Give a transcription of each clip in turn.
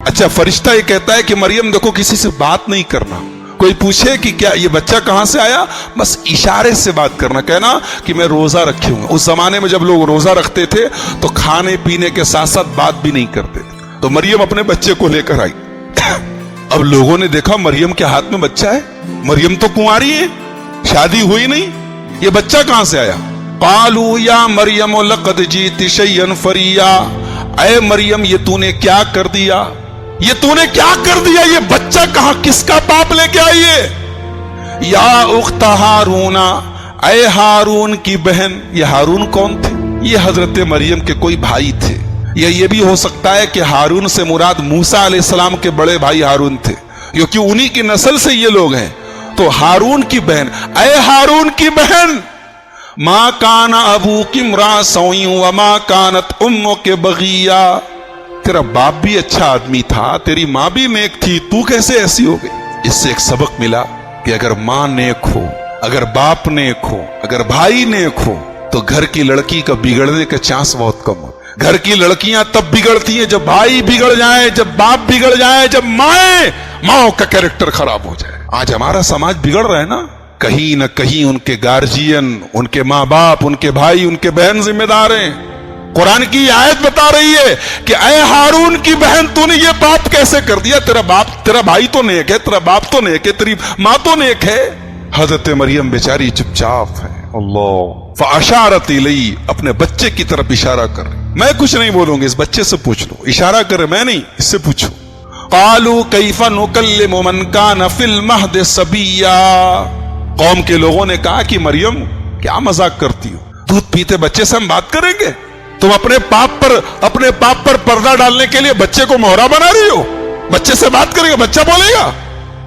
اچھا فرشتہ یہ کہتا ہے کہ مریم دیکھو کسی سے بات نہیں کرنا، کوئی پوچھے کہ کیا یہ بچہ کہاں سے آیا، بس اشارے سے بات کرنا، کہنا کہ میں روزہ رکھے ہوں۔ اس زمانے میں جب لوگ روزہ رکھتے تھے تو کھانے پینے کے ساتھ ساتھ بات بھی نہیں کرتے تھے۔ تو مریم اپنے بچے کو لے کر آئی۔ اب لوگوں نے دیکھا مریم کے ہاتھ میں بچہ ہے، مریم تو کنواری ہے، شادی ہوئی نہیں، یہ بچہ کہاں سے آیا؟ قالوا یا مریم لقد جئت شیئا فریا، اے مریم یہ تو نے کیا کر دیا، یہ تو نے کیا کر دیا، یہ بچہ کہاں کس کا باپ لے کے آئی ہے؟ یا اخت ہارون، اے ہارون کی بہن۔ یہ ہارون کون تھے؟ یہ حضرت مریم کے کوئی بھائی تھے، یا یہ بھی ہو سکتا ہے کہ ہارون سے مراد موسیٰ علیہ السلام کے بڑے بھائی ہارون تھے، کیونکہ انہی کی نسل سے یہ لوگ ہیں۔ تو ہارون کی بہن، اے ہارون کی بہن، ما کان ابوک امرأ سوء وما کانت امک بغیہ، تیرا باپ بھی اچھا آدمی تھا، تیری ماں بھی نیک تھی، تو کیسے ایسی ہو گئی؟ اس سے ایک سبق ملا کہ اگر ماں نیک ہو، اگر باپ نیک ہو، اگر بھائی نیک ہو تو گھر کی لڑکی کا بگڑنے کا چانس بہت کم ہو۔ گھر کی لڑکیاں تب بگڑتی ہیں جب بھائی بگڑ جائیں، جب باپ بگڑ جائیں، جب ماں کا کیریکٹر خراب ہو جائے۔ آج ہمارا سماج بگڑ رہا ہے نا، کہیں نہ کہیں ان کے گارجین، ان کے ماں باپ، ان کے بھائی، ان کے بہن ذمہ دار ہیں۔ قرآن کی آیت بتا رہی ہے کہ اے ہارون کی بہن تو نے یہ پاپ کیسے کر دیا، تیرا بھائی تو نیک ہے، تیرا باپ تو نیک ہے، تیری ماں تو نیک ہے۔ حضرت مریم بیچاری چپ چاپ ہے۔ اللہ فاشارت الی، اپنے بچے کی طرف اشارہ کر رہی، میں کچھ نہیں بولوں گی، اس بچے سے پوچھ لو، اشارہ کر رہے میں نہیں، اس سے پوچھو۔ قالوا کیف نکلم من کان فی المہد صبیا، قوم کے لوگوں نے کہا کہ مریم کیا مذاق کرتی ہو، دودھ پیتے بچے سے ہم بات کریں گے؟ تم اپنے پاپ پر پردہ ڈالنے کے لیے بچے کو مہرا بنا رہی ہو؟ بچے سے بات کرے گا، بچہ بولے گا؟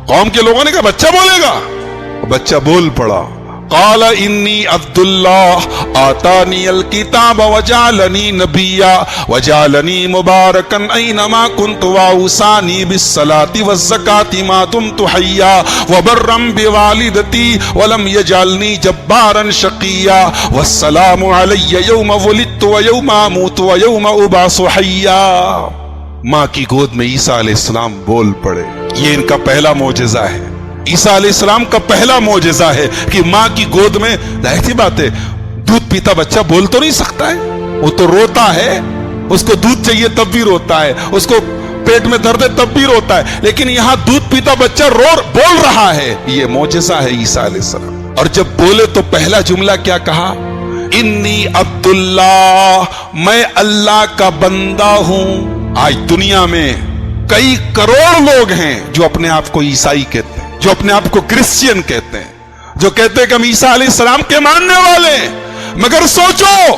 قوم کے لوگوں نے کہا بچہ بولے گا، بچہ بول پڑا۔ قال انی عبد اللہ آتانی الکتاب وجعلنی نبیا وجعلنی مبارکا اینما کنت واوصانی بالصلاة والزکاة ما دمت حیا وبرا بوالدتی ولم یجعلنی جبارا شقیا والسلام علی یوم ولدت ویوم اموت ویوم ابعث حیا۔ ماں کی گود میں عیسیٰ علیہ السلام بول پڑے، یہ ان کا پہلا معجزہ ہے۔ عیسیٰ علیہ السلام کا پہلا معجزہ ہے کہ ماں کی گود میں، ظاہر سی بات ہے دودھ پیتا بچہ بول تو نہیں سکتا ہے، وہ تو روتا ہے، اس کو دودھ چاہیے تب بھی روتا ہے، اس کو پیٹ میں درد ہے تب بھی روتا ہے، لیکن یہاں دودھ پیتا بچہ بول رہا ہے، یہ معجزہ ہے عیسیٰ علیہ السلام۔ اور جب بولے تو پہلا جملہ کیا کہا؟ انی عبد اللہ، میں اللہ کا بندہ ہوں۔ آج دنیا میں کئی کروڑ لوگ ہیں جو اپنے آپ کو عیسائی کہتے ہیں، جو اپنے آپ کو کرسچین کہتے ہیں، جو کہتے ہیں کہ ہم عیسیٰ علیہ السلام کے ماننے والے ہیں، مگر سوچو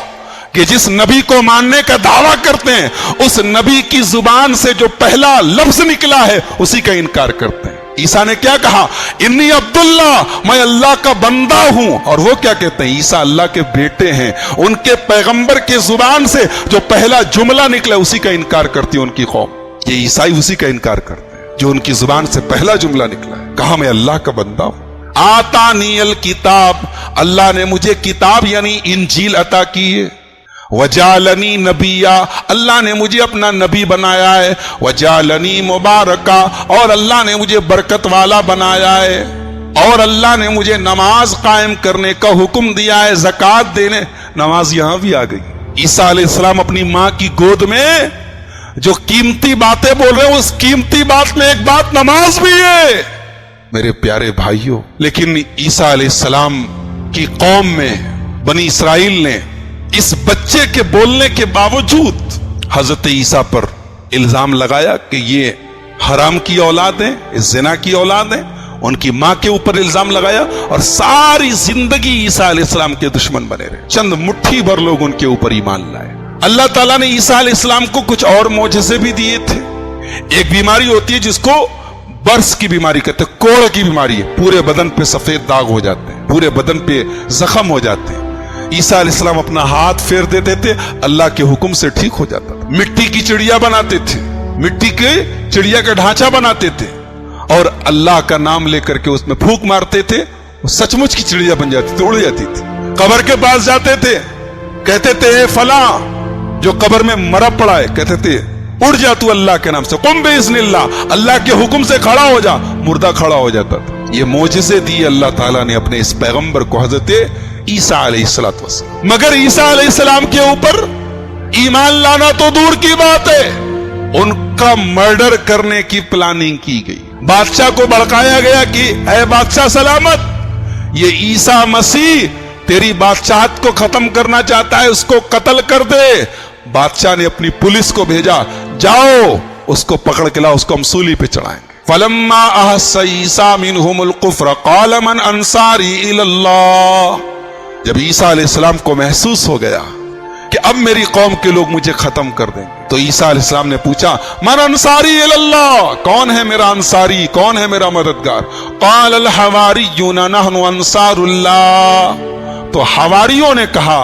کہ جس نبی کو ماننے کا دعویٰ کرتے ہیں اس نبی کی زبان سے جو پہلا لفظ نکلا ہے اسی کا انکار کرتے ہیں۔ عیسیٰ نے کیا کہا؟ انی عبداللہ، میں اللہ کا بندہ ہوں، اور وہ کیا کہتے ہیں؟ عیسیٰ اللہ کے بیٹے ہیں۔ ان کے پیغمبر کی زبان سے جو پہلا جملہ نکلا اسی کا انکار کرتی ہے ان کی قوم۔ یہ عیسائی اسی کا انکار کرتے ہیں جو ان کی زبان سے پہلا جملہ نکلا ہے، کہا میں اللہ کا بندہ ہوں۔ آتانی الکتاب، اللہ نے مجھے کتاب یعنی انجیل عطا کی ہے۔ وجعلنی نبیا، اللہ نے مجھے اپنا نبی بنایا ہے۔ وجعلنی مبارکا، اور اللہ نے مجھے برکت والا بنایا ہے، اور اللہ نے مجھے نماز قائم کرنے کا حکم دیا ہے، زکوٰۃ دینے، نماز یہاں بھی آ گئی۔ عیسیٰ علیہ السلام اپنی ماں کی گود میں جو قیمتی باتیں بول رہے ہیں اس قیمتی بات میں ایک بات نماز بھی ہے میرے پیارے بھائیوں۔ لیکن عیسیٰ علیہ السلام کی قوم میں بنی اسرائیل نے اس بچے کے بولنے کے باوجود حضرت عیسیٰ پر الزام لگایا کہ یہ حرام کی اولاد ہیں، زنا کی اولاد ہیں، ان کی ماں کے اوپر الزام لگایا، اور ساری زندگی عیسیٰ علیہ السلام کے دشمن بنے رہے۔ چند مٹھی بھر لوگ ان کے اوپر ایمان لائے۔ اللہ تعالیٰ نے عیسیٰ علیہ السلام کو کچھ اور معجزے بھی دیے تھے۔ ایک بیماری ہوتی ہے جس کو برس کی بیماری کہتے ہیں، کوڑ کی بیماری ہے، پورے بدن پہ سفید داغ ہو جاتے ہیں، پورے بدن پہ زخم ہو جاتے ہیں۔ عیسیٰ علیہ السلام اپنا ہاتھ پھیر دیتے تھے، اللہ کے حکم سے ٹھیک ہو جاتا تھا۔ مٹی کی چڑیا بناتے تھے، مٹی کے چڑیا کا ڈھانچہ بناتے تھے، اور اللہ کا نام لے کر کے اس میں پھونک مارتے تھے، وہ سچ مچ کی چڑیا بن جاتی تھی، اڑ جاتی تھی۔ قبر کے پاس جاتے تھے، کہتے تھے اے فلاں جو قبر میں مرا پڑا ہے، کہتے تھے उड़ जा तू अल्लाह के नाम से, कुम बिइज़्निल्लाह, अल्लाह के हुक्म से खड़ा हो जा, मुर्दा खड़ा हो जाता था। ये मोजिज़े दिए अल्लाह ताला ने अपने इस पैगंबर को, हजरत ईसा अलैहिस्सलातु वस्सलाम। मगर ईसा अलैहिस्सलाम के ऊपर ईमान लाना तो दूर की बात है, उनका मर्डर करने की प्लानिंग की गई। बादशाह को भड़काया गया कि ऐ बादशाह सलामत, ये ईसा मसीह तेरी बादशाहत को खत्म करना चाहता है, उसको कत्ल कर दे। बादशाह ने अपनी पुलिस को भेजा, जाओ उसको पकड़ के लाओ, उसको हम सूली पे चढ़ाएंगे। फलम्मा अहस्स ईसा मिनहुमुल कुफ्र क़ाल मन अंसारी इलल्लाह, जब ईसा अलैहिस्सलाम को महसूस हो गया कि अब मेरी कौम के लोग मुझे खत्म कर देंगे, तो ईसा अलैहिस्सलाम ने पूछा मन अंसारी इलल्लाह, कौन है मेरा अंसारी, कौन है मेरा मददगार? क़ाल अल हवारियून नहनु अंसारुल्लाह, तो हवारियों ने कहा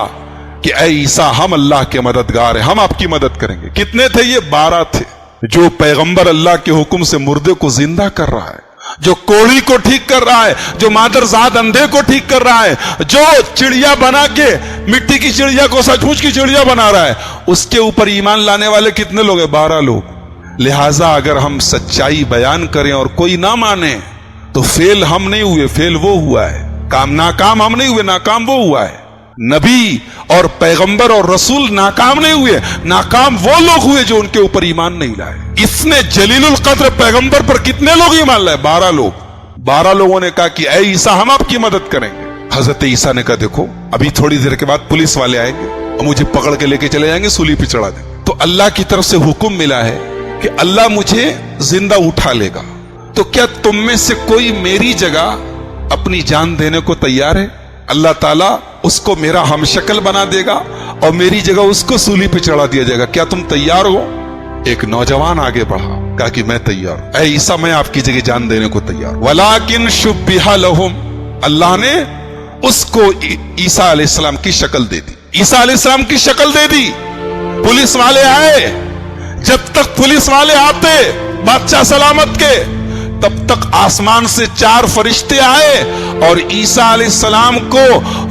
कि ऐ ईसा हम अल्लाह के मददगार हैं, हम आपकी मदद करेंगे। कितने थे ये? 12 थे। जो पैगंबर अल्लाह के हुक्म से मुर्दे को जिंदा कर रहा है, जो कोढ़ी को ठीक कर रहा है, जो मादरजाद अंधे को ठीक कर रहा है, जो चिड़िया बना के मिट्टी की चिड़िया को सचमुच की चिड़िया बना रहा है, उसके ऊपर ईमान लाने वाले कितने लोग हैं? 12 लोग। लिहाजा अगर हम सच्चाई बयान करें और कोई ना माने तो फेल हम नहीं हुए, फेल वो हुआ है। नाकाम हम नहीं हुए, नाकाम वो हुआ है। नबी और पैगंबर और रसूल नाकाम नहीं हुए, नाकाम वो लोग हुए जो उनके ऊपर ईमान नहीं लाए। इसने जलीलुल कद्र पैगंबर पर कितने लोग ईमान लाए? 12 लोग। 12 लोगों ने कहा कि ऐ ईसा हम आपकी मदद करेंगे। हजरत ईसा ने कहा देखो अभी थोड़ी देर के बाद पुलिस वाले आएंगे और मुझे पकड़ के लेके चले जाएंगे, सूली पे चढ़ा देंगे। तो अल्लाह की तरफ से हुक्म मिला है कि अल्लाह मुझे जिंदा उठा लेगा, तो क्या तुम में से कोई मेरी जगह अपनी जान देने को तैयार है? अल्लाह ताला उसको मेरा हमशक्ल बना देगा और मेरी जगह उसको सूली पे चढ़ा दिया जाएगा, क्या तुम तैयार हो? एक नौजवान आगे बढ़ा, कहा कि मैं तैयार, ऐ ईसा मैं आपकी जगह जान देने को तैयार। वलाकिन शुब्बिहा लहुम, अल्लाह ने उसको ईसा अलैहिस्सलाम की शक्ल दे दी, ईसा अलैहिस्सलाम की शक्ल दे दी। पुलिस वाले आए, जब तक पुलिस वाले आते बादशाह सलामत के, तब तक आसमान से 4 फरिश्ते आए और ईसा अलैहिस्सलाम को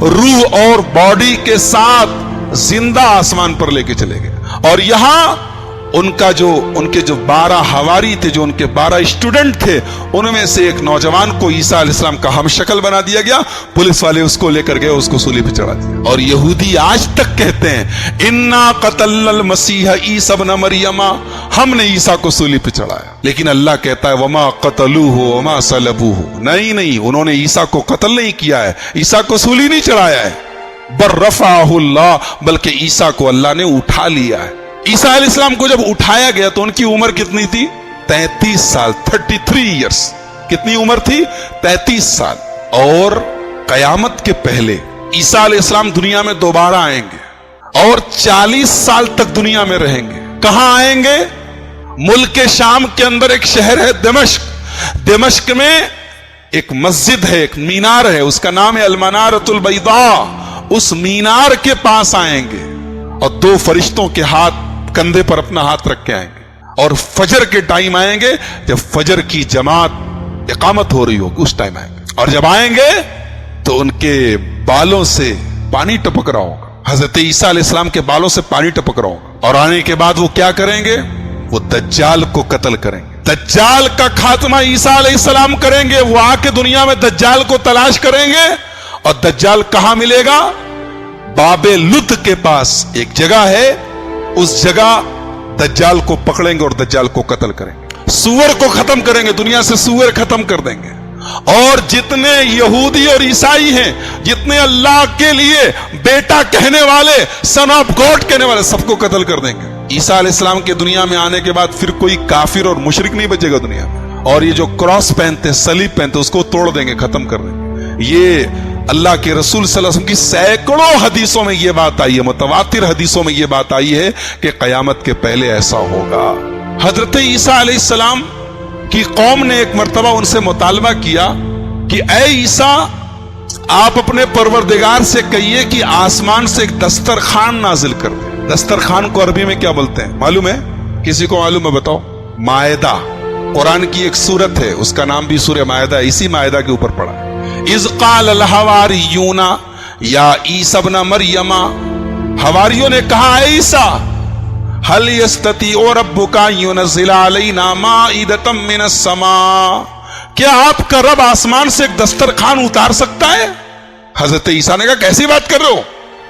रूह और बॉडी के साथ जिंदा आसमान पर लेके चले गए। और यहां उनके जो 12 हवारी थे, जो उनके 12 स्टूडेंट थे, उनमें से एक नौजवान को ईसा अलैहिस्सलाम का हमशक्ल बना दिया गया। पुलिस वाले उसको लेकर गए, उसको सूली पे चढ़ा दिया। और यहूदी आज तक कहते हैं इन्ना क़तलनल मसीह ईसा इब्न मरियम, हमने ईसा को सूली पे चढ़ाया। लेकिन अल्लाह कहता है वमा क़तलूहु वमा सलबूहु, नहीं, उन्होंने ईसा को कत्ल नहीं किया है, ईसा को सूली नहीं चढ़ाया है। बल रफ़अहुल्लाह, बल्कि ईसा को अल्लाह ने उठा लिया है। ईसा अलैहिस्सलाम को जब उठाया गया तो उनकी उम्र कितनी थी? 33 साल, 33 इयर्स। कितनी उम्र थी? 33 साल। और कयामत के पहले ईसा अलैहिस्सलाम दुनिया में दोबारा आएंगे और 40 साल तक दुनिया में रहेंगे। कहां आएंगे? मुल्क शाम के अंदर एक शहर है दमिश्क। दमिश्क में एक मस्जिद है, एक मीनार है, उसका नाम है अल-मनारतुल बैदा। उस मीनार के पास आएंगे और 2 फरिश्तों के हाथ कंधे पर अपना हाथ रख के आएंगे और फजर के टाइम आएंगे, जब फजर की जमात इकामत हो रही होगी उस टाइम आएंगे। और जब आएंगे तो उनके बालों से पानी टपक रहा होगा, हजरत ईसा अलैहिस्सलाम के बालों से पानी टपक रहा होगा। और आने के बाद वो क्या करेंगे? वो दज्जाल को कत्ल करेंगे। दज्जाल का खात्मा ईसा अलैहिस्सलाम करेंगे। वो आके दुनिया में दज्जाल को तलाश करेंगे। और दज्जाल कहां मिलेगा? बाबे लुद के पास एक जगह है, उस जगह दज्जाल को पकड़ेंगे और दज्जाल को कत्ल करेंगे। सूअर को खत्म करेंगे, दुनिया से सूअर खत्म कर देंगे। और जितने यहूदी और ईसाई हैं, जितने अल्लाह के लिए बेटा कहने वाले, सन ऑफ गॉड कहने वाले, सबको कत्ल कर देंगे। ईसा अलैहिस्सलाम के दुनिया में आने के बाद फिर कोई काफिर और मुशरिक नहीं बचेगा दुनिया में। और ये जो क्रॉस पहनते, सलीब पहनते, उसको तोड़ देंगे, खत्म कर देंगे। ये अल्लाह के रसूल सल्लल्लाहु अलैहि वसल्लम की सैकड़ों हदीसों में यह बात आई है, मुतवातिर हदीसों में यह बात आई है कि कयामत के पहले ऐसा होगा। हजरत ईसा अलैहिस्सलाम की कौम ने एक मर्तबा उनसे मुतालबा किया कि ऐ ईसा, आप अपने परवरदिगार से कहिए कि आसमान से एक दस्तरखान नाजिल कर दे। दस्तरखान को अरबी में क्या बोलते हैं मालूम है? किसी को मालूम है? बताओ। मायदा, कुरान की एक सूरत है, उसका नाम भी सूरह मायदा, इसी मायदा के ऊपर पड़ा है। इज़ क़ाल अल हवारियूना या ईसा इब्न मरियम, हवारियों ने कहा है ईसा, हल यस्ततीउ रब्बुका युनज़्ज़िल अलैना माइदतम मिनस समा, क्या आपका रब आसमान से एक दस्तरखान उतार सकता है? हजरत ईसा ने कहा कैसी बात कर रहे हो,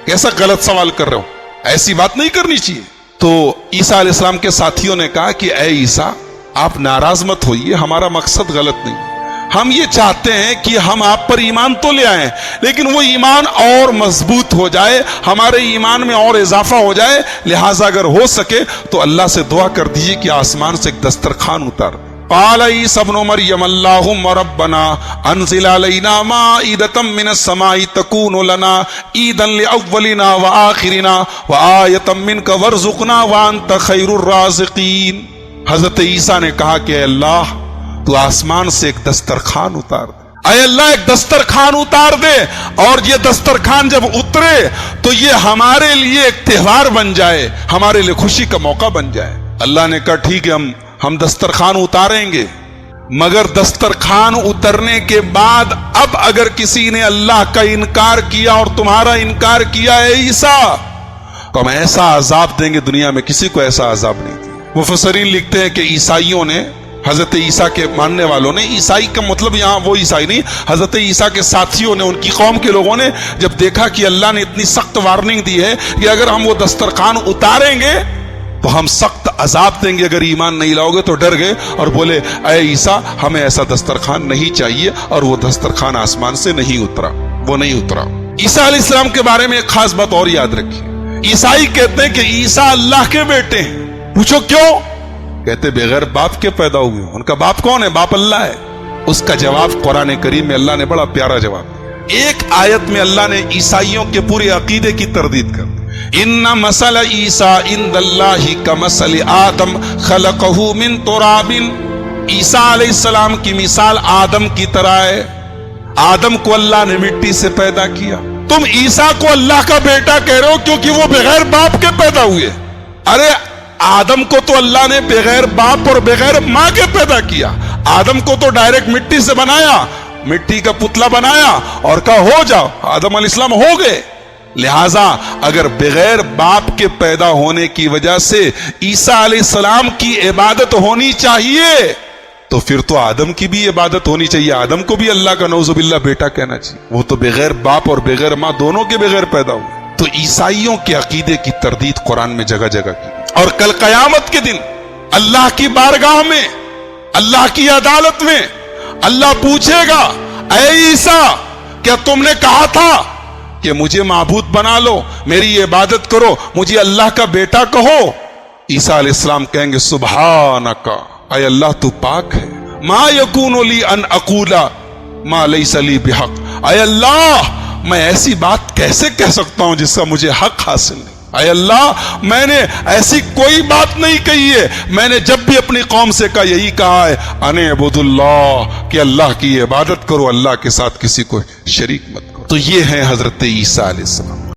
कैसा गलत सवाल कर रहे हो, ऐसी बात नहीं करनी चाहिए। तो ईसा अलैहिस्सलाम के साथियों ने कहा कि ऐ ईसा, आप नाराज मत होइए, हमारा मकसद गलत नहीं, हम ये चाहते हैं कि हम आप पर ईमान तो ले आए, लेकिन वो ईमान और मजबूत हो जाए, हमारे ईमान में और इजाफा हो जाए, लिहाजा अगर हो सके तो अल्लाह से दुआ कर दीजिए कि आसमान से एक दस्तरखान उतार। क़ाल ईसा इब्नु मरियम अल्लाहुम्मा रब्बना अनज़िल अलैना माइदतम मिनस समाई तकूनु लना ईदन लिअव्वलिना व आखिरिना व आयतम मिनका वरज़ुक़ना व अंत खैरुर राज़िक़ीन। हजरत ईसा ने कहा कि अल्लाह, तू आसमान से एक दस्तरखान उतार दे, अय अल्लाह एक दस्तरखान उतार दे, और ये दस्तरखान जब उतरे तो ये हमारे लिए एक त्योहार बन जाए, हमारे लिए खुशी का मौका बन जाए। अल्लाह ने कहा ठीक है, हम दस्तरखान उतारेंगे, मगर दस्तरखान उतरने के बाद अब अगर किसी ने अल्लाह का इनकार किया और तुम्हारा इनकार किया है ईसा, तो हम ऐसा अजाब देंगे, दुनिया में किसी को ऐसा अजाब नहीं दिया। मुफस्सिरीन लिखते हैं कि ईसाइयों ने, हजरत ईसा के मानने वालों ने, ईसाई का मतलब यहां वो ईसाई नहीं, हजरत ईसा के साथियों ने, उनकी कौम के लोगों ने जब देखा कि अल्लाह ने इतनी सख्त वार्निंग दी है कि अगर हम वो दस्तरखान उतारेंगे तो हम सख्त अजाब देंगे, अगर ईमान नहीं लाओगे, तो डर गए और बोले ऐ ईसा, हमें ऐसा दस्तरखान नहीं चाहिए, और वो दस्तरखान आसमान से नहीं उतरा, वो नहीं उतरा। ईसा अलैहिस्सलाम के बारे में एक खास बात और याद रखिए, ईसाई कहते हैं कि ईसा अल्लाह के बेटे हैं। पूछो क्यों? कहते बगैर बाप के पैदा हुए। उनका बाप कौन है? बाप अल्लाह है। उसका जवाब कुरान करीम में अल्लाह ने बड़ा प्यारा जवाब दिया। एक आयत में अल्लाह ने ईसाइयों के पूरे अकीदे की तरदीद कर दी। इन्ना मसल ईसा इंदल्लाहि कमसल आदम खलकहू मिन तुराबिन, ईसा अलैहिस्सलाम की मिसाल आदम की तरह है। आदम को अल्लाह ने मिट्टी से पैदा किया, तुम ईसा को अल्लाह का बेटा कह रहे हो क्योंकि वो बगैर बाप के पैदा हुए। अरे आदम को तो अल्लाह ने बगैर बाप और बगैर मां के पैदा किया। आदम को तो डायरेक्ट मिट्टी से बनाया, मिट्टी का पुतला बनाया और कहा हो जाओ, आदम अलैहिस्सलाम हो गए। लिहाजा अगर बगैर बाप के पैदा होने की वजह से ईसा अलैहिस्सलाम की इबादत होनी चाहिए, तो फिर तो आदम की भी इबादत होनी चाहिए। आदम को भी अल्लाह का नौजुबिल्लाह बेटा कहना चाहिए। वो तो बगैर बाप और बगैर मां दोनों के बगैर पैदा हुए। तो ईसाइयों के अकीदे की तरदीद कुरान में जगह जगह की। और कल कयामत के दिन अल्लाह की बारगाह में, अल्लाह की अदालत में अल्लाह पूछेगा, ऐ ईसा, क्या तुमने कहा था कि मुझे माबूद बना लो, मेरी इबादत करो, मुझे अल्लाह का बेटा कहो? ईसा अलैहिस्सलाम कहेंगे सुब्हानका, ऐ अल्लाह तू पाक है, मा यकूनु ली अन अकूला मा लैसा ली बिहक, ऐ अल्लाह मैं ऐसी बात कैसे कह सकता हूं जिसका मुझे हक हासिल नहीं। ऐ अल्लाह मैंने ऐसी कोई बात नहीं कही है, मैंने जब भी अपनी कौम से कहा यही कहा है, अने अबुदुल्लाह, कि अल्लाह की इबादत करो, अल्लाह के साथ किसी को शरीक मत करो। तो ये है हजरत ईसा अलैहिस्सलाम।